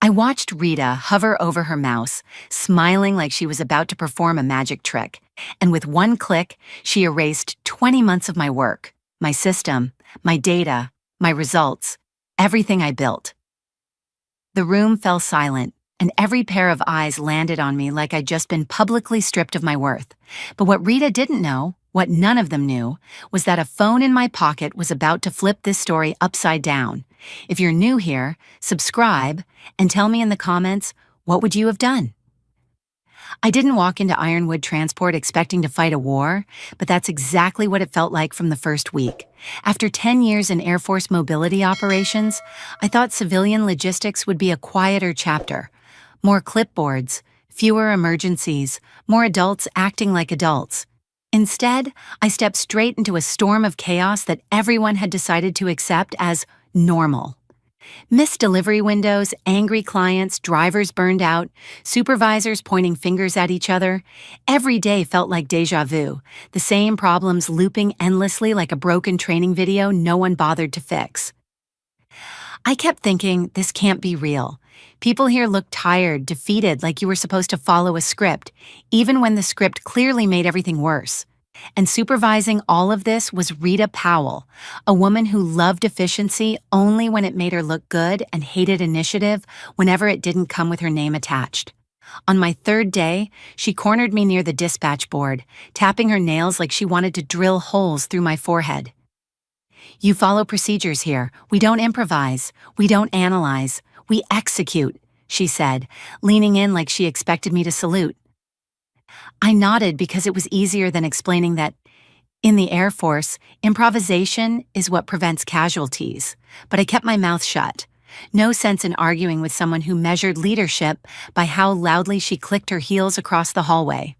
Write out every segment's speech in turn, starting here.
I watched Rita hover over her mouse, smiling like she was about to perform a magic trick. And with one click, she erased 20 months of my work, my system, my data, my results, everything I built. The room fell silent, and every pair of eyes landed on me like I'd just been publicly stripped of my worth. But what Rita didn't know, what none of them knew, was that a phone in my pocket was about to flip this story upside down. If you're new here, subscribe and tell me in the comments, what would you have done? I didn't walk into Ironwood Transport expecting to fight a war, but that's exactly what it felt like from the first week. After 10 years in Air Force mobility operations, I thought civilian logistics would be a quieter chapter. More clipboards, fewer emergencies, more adults acting like adults. Instead, I stepped straight into a storm of chaos that everyone had decided to accept as normal. Missed delivery windows, angry clients, drivers burned out, supervisors pointing fingers at each other. Every day felt like déjà vu, the same problems looping endlessly like a broken training video no one bothered to fix. I kept thinking, this can't be real. People here look tired, defeated, like you were supposed to follow a script, even when the script clearly made everything worse. And supervising all of this was Rita Powell, a woman who loved efficiency only when it made her look good and hated initiative whenever it didn't come with her name attached. On my third day, she cornered me near the dispatch board, tapping her nails like she wanted to drill holes through my forehead. "You follow procedures here. We don't improvise. We don't analyze. We execute," she said, leaning in like she expected me to salute. I nodded because it was easier than explaining that, in the Air Force, improvisation is what prevents casualties. But I kept my mouth shut. No sense in arguing with someone who measured leadership by how loudly she clicked her heels across the hallway.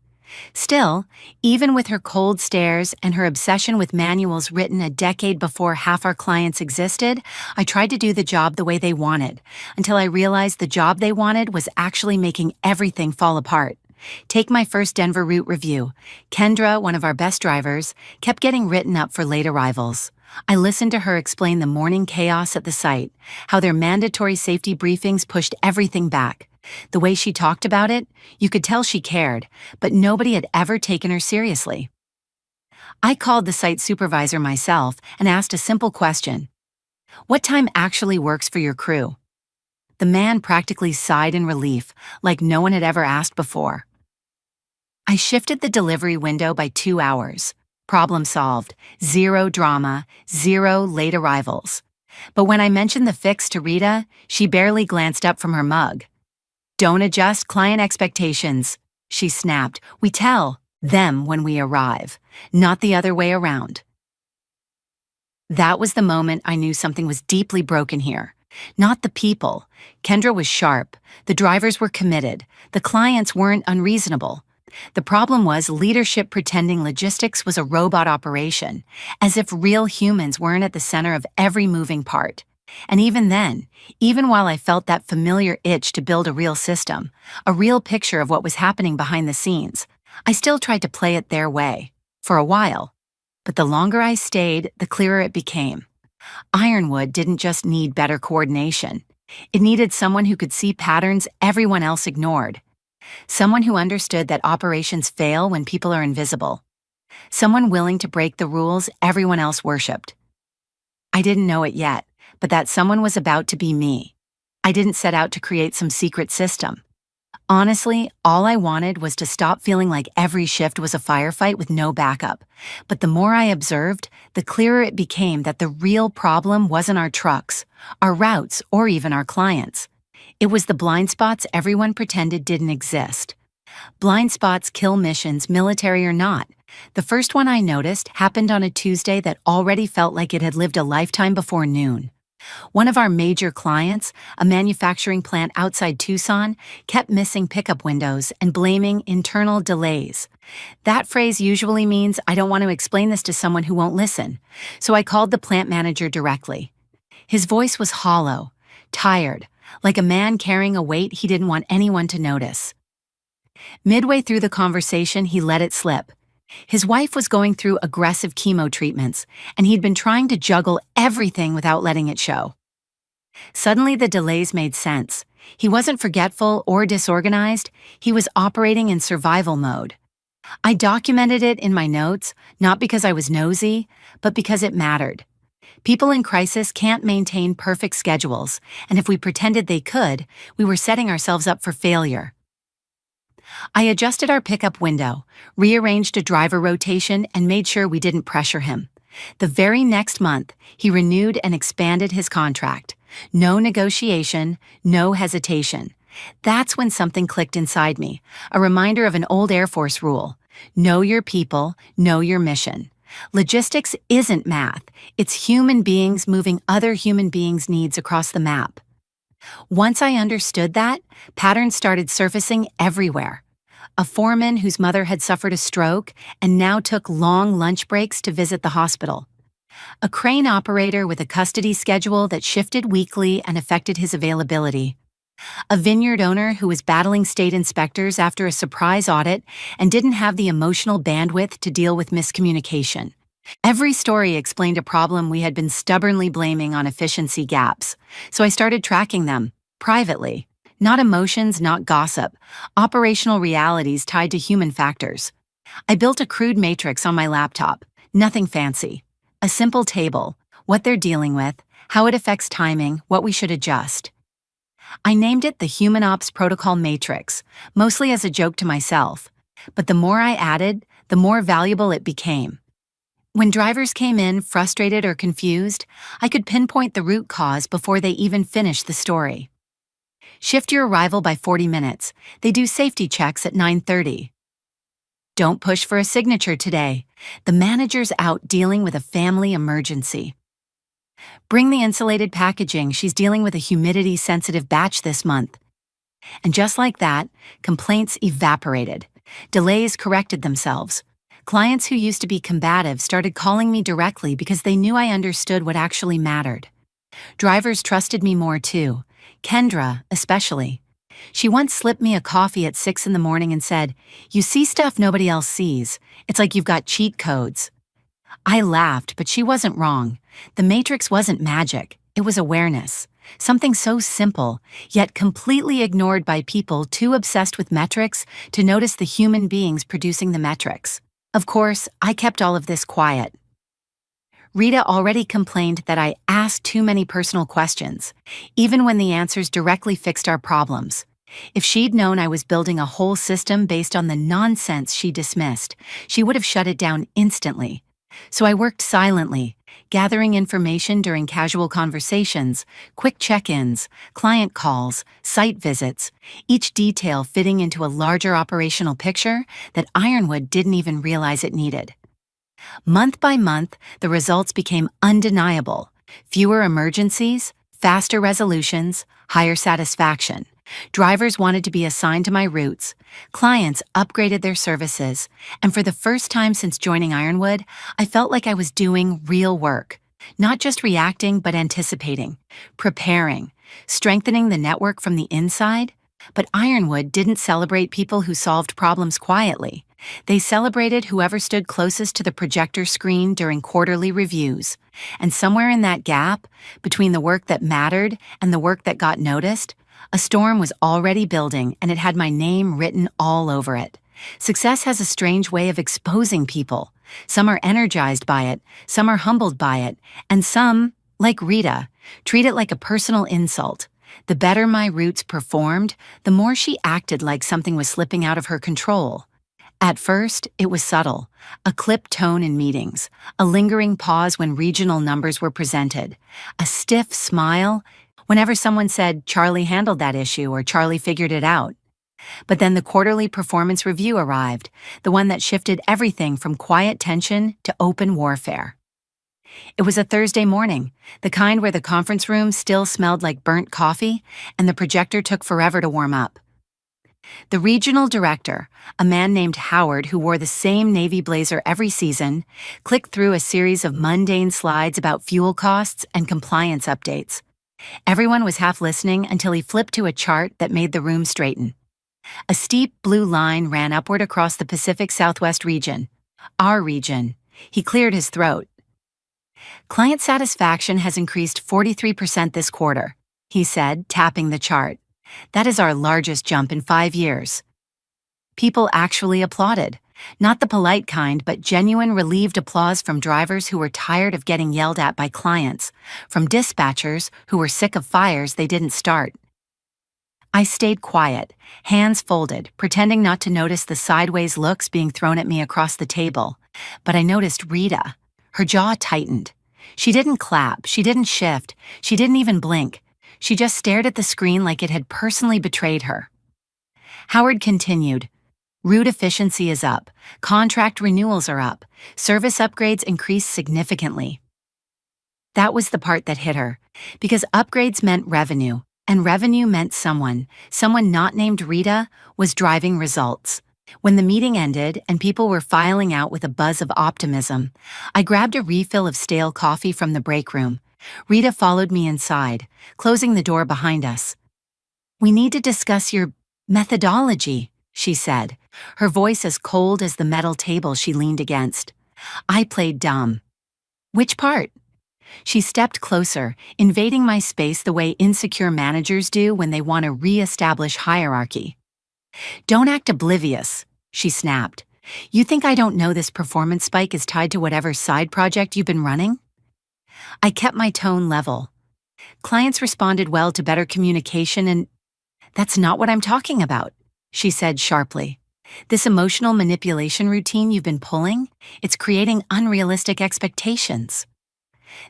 Still, even with her cold stares and her obsession with manuals written a decade before half our clients existed, I tried to do the job the way they wanted, until I realized the job they wanted was actually making everything fall apart. Take my first Denver route review. Kendra, one of our best drivers, kept getting written up for late arrivals. I listened to her explain the morning chaos at the site, how their mandatory safety briefings pushed everything back. The way she talked about it, you could tell she cared, but nobody had ever taken her seriously. I called the site supervisor myself and asked a simple question. "What time actually works for your crew?" The man practically sighed in relief, like no one had ever asked before. I shifted the delivery window by 2 hours. Problem solved. Zero drama, zero late arrivals. But when I mentioned the fix to Rita, she barely glanced up from her mug. "Don't adjust client expectations," she snapped. "We tell them when we arrive, not the other way around." That was the moment I knew something was deeply broken here. Not the people. Kendra was sharp. The drivers were committed. The clients weren't unreasonable. The problem was leadership pretending logistics was a robot operation, as if real humans weren't at the center of every moving part. And even then, even while I felt that familiar itch to build a real system, a real picture of what was happening behind the scenes, I still tried to play it their way, for a while. But the longer I stayed, the clearer it became. Ironwood didn't just need better coordination. It needed someone who could see patterns everyone else ignored. Someone who understood that operations fail when people are invisible. Someone willing to break the rules everyone else worshipped. I didn't know it yet, but that someone was about to be me. I didn't set out to create some secret system. Honestly, all I wanted was to stop feeling like every shift was a firefight with no backup. But the more I observed, the clearer it became that the real problem wasn't our trucks, our routes, or even our clients. It was the blind spots everyone pretended didn't exist. Blind spots kill missions, military or not. The first one I noticed happened on a Tuesday that already felt like it had lived a lifetime before noon. One of our major clients, a manufacturing plant outside Tucson, kept missing pickup windows and blaming internal delays. That phrase usually means I don't want to explain this to someone who won't listen, so I called the plant manager directly. His voice was hollow, tired, like a man carrying a weight he didn't want anyone to notice. Midway through the conversation, he let it slip. His wife was going through aggressive chemo treatments, and he'd been trying to juggle everything without letting it show. Suddenly, the delays made sense. He wasn't forgetful or disorganized, he was operating in survival mode. I documented it in my notes, not because I was nosy, but because it mattered. People in crisis can't maintain perfect schedules, and if we pretended they could, we were setting ourselves up for failure. I adjusted our pickup window, rearranged a driver rotation, and made sure we didn't pressure him. The very next month, he renewed and expanded his contract. No negotiation, no hesitation. That's when something clicked inside me, a reminder of an old Air Force rule. Know your people, know your mission. Logistics isn't math, it's human beings moving other human beings' needs across the map. Once I understood that, patterns started surfacing everywhere. A foreman whose mother had suffered a stroke and now took long lunch breaks to visit the hospital. A crane operator with a custody schedule that shifted weekly and affected his availability. A vineyard owner who was battling state inspectors after a surprise audit and didn't have the emotional bandwidth to deal with miscommunication. Every story explained a problem we had been stubbornly blaming on efficiency gaps, so I started tracking them, privately. Not emotions, not gossip, operational realities tied to human factors. I built a crude matrix on my laptop, nothing fancy. A simple table, what they're dealing with, how it affects timing, what we should adjust. I named it the Human Ops Protocol Matrix, mostly as a joke to myself, but the more I added, the more valuable it became. When drivers came in frustrated or confused, I could pinpoint the root cause before they even finished the story. Shift your arrival by 40 minutes. They do safety checks at 9:30. Don't push for a signature today. The manager's out dealing with a family emergency. Bring the insulated packaging. She's dealing with a humidity-sensitive batch this month. And just like that, complaints evaporated. Delays corrected themselves. Clients who used to be combative started calling me directly because they knew I understood what actually mattered. Drivers trusted me more too. Kendra, especially. She once slipped me a coffee at 6 in the morning and said, "You see stuff nobody else sees. It's like you've got cheat codes." I laughed, but she wasn't wrong. The matrix wasn't magic. It was awareness. Something so simple, yet completely ignored by people too obsessed with metrics to notice the human beings producing the metrics. Of course, I kept all of this quiet. Rita already complained that I asked too many personal questions, even when the answers directly fixed our problems. If she'd known I was building a whole system based on the nonsense she dismissed, she would have shut it down instantly. So I worked silently, gathering information during casual conversations, quick check-ins, client calls, site visits, each detail fitting into a larger operational picture that Ironwood didn't even realize it needed. Month by month, the results became undeniable. Fewer emergencies, faster resolutions, higher satisfaction. Drivers wanted to be assigned to my routes. Clients upgraded their services. And for the first time since joining Ironwood, I felt like I was doing real work. Not just reacting, but anticipating, preparing, strengthening the network from the inside. But Ironwood didn't celebrate people who solved problems quietly. They celebrated whoever stood closest to the projector screen during quarterly reviews. And somewhere in that gap, between the work that mattered and the work that got noticed, a storm was already building and it had my name written all over it. Success has a strange way of exposing people. Some are energized by it, some are humbled by it, and some, like Rita, treat it like a personal insult. The better my routes performed, the more she acted like something was slipping out of her control. At first, it was subtle, a clipped tone in meetings, a lingering pause when regional numbers were presented, a stiff smile whenever someone said, "Charlie handled that issue," or "Charlie figured it out." But then the quarterly performance review arrived, the one that shifted everything from quiet tension to open warfare. It was a Thursday morning, the kind where the conference room still smelled like burnt coffee and the projector took forever to warm up. The regional director, a man named Howard who wore the same navy blazer every season, clicked through a series of mundane slides about fuel costs and compliance updates. Everyone was half listening until he flipped to a chart that made the room straighten. A steep blue line ran upward across the Pacific Southwest region. Our region. He cleared his throat. Client satisfaction has increased 43% this quarter. he said, tapping the chart. That is our largest jump in 5 years. People actually applauded. Not the polite kind, but genuine relieved applause from drivers who were tired of getting yelled at by clients, from dispatchers who were sick of fires they didn't start. I stayed quiet, hands folded, pretending not to notice the sideways looks being thrown at me across the table. But I noticed Rita. Her jaw tightened. She didn't clap, she didn't shift, she didn't even blink. She just stared at the screen like it had personally betrayed her. Howard continued. Route efficiency is up, contract renewals are up, service upgrades increased significantly. That was the part that hit her, because upgrades meant revenue, and revenue meant someone not named Rita, was driving results. When the meeting ended and people were filing out with a buzz of optimism, I grabbed a refill of stale coffee from the break room. Rita followed me inside, closing the door behind us. We need to discuss your methodology, she said, her voice as cold as the metal table she leaned against. I played dumb. Which part? She stepped closer, invading my space the way insecure managers do when they want to re-establish hierarchy. Don't act oblivious, she snapped. You think I don't know this performance spike is tied to whatever side project you've been running? I kept my tone level. Clients responded well to better communication and that's not what I'm talking about, she said sharply. This emotional manipulation routine you've been pulling, it's creating unrealistic expectations.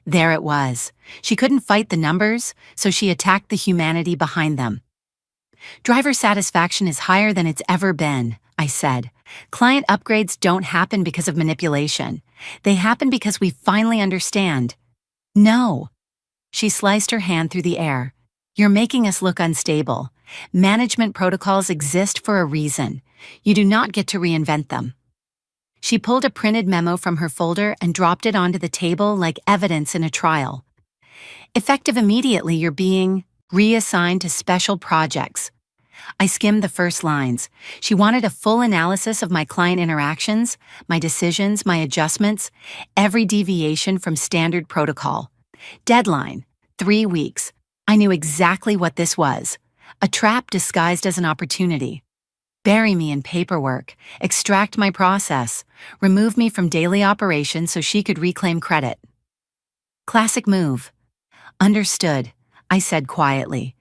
There it was. She couldn't fight the numbers, so she attacked the humanity behind them. Driver satisfaction is higher than it's ever been, I said. Client upgrades don't happen because of manipulation. They happen because we finally understand. No. She sliced her hand through the air. You're making us look unstable. Management protocols exist for a reason. You do not get to reinvent them. She pulled a printed memo from her folder and dropped it onto the table like evidence in a trial. Effective immediately, you're being reassigned to special projects. I skimmed the first lines. She wanted a full analysis of my client interactions, my decisions, my adjustments, every deviation from standard protocol. Deadline, 3 weeks. I knew exactly what this was. A trap disguised as an opportunity. Bury me in paperwork, extract my process, remove me from daily operations so she could reclaim credit. Classic move. Understood, I said quietly,